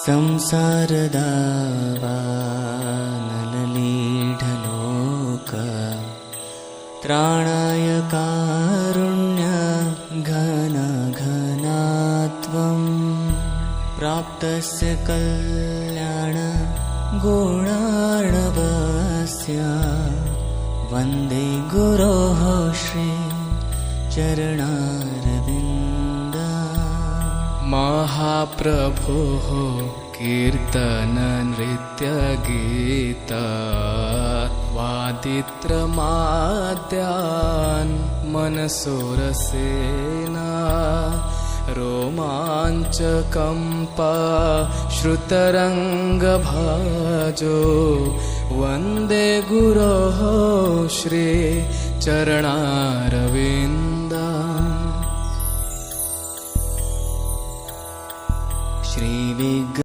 संसारदावानललीढलोक त्राणाय कारुण्य घनाघनात्वं प्राप्तस्य कल्याण गुणार्णवस्य वन्दे गुरोः श्री चरणारविन्द। महाप्रभोः कीर्तन नृत्य गीत वादित्रमाद्यान् मनसोरसेना रोमाञ्चकम्पा श्रुतरङ्गभाजो वन्दे गुरोः श्री चरणारविन्द। श्रीविग्रह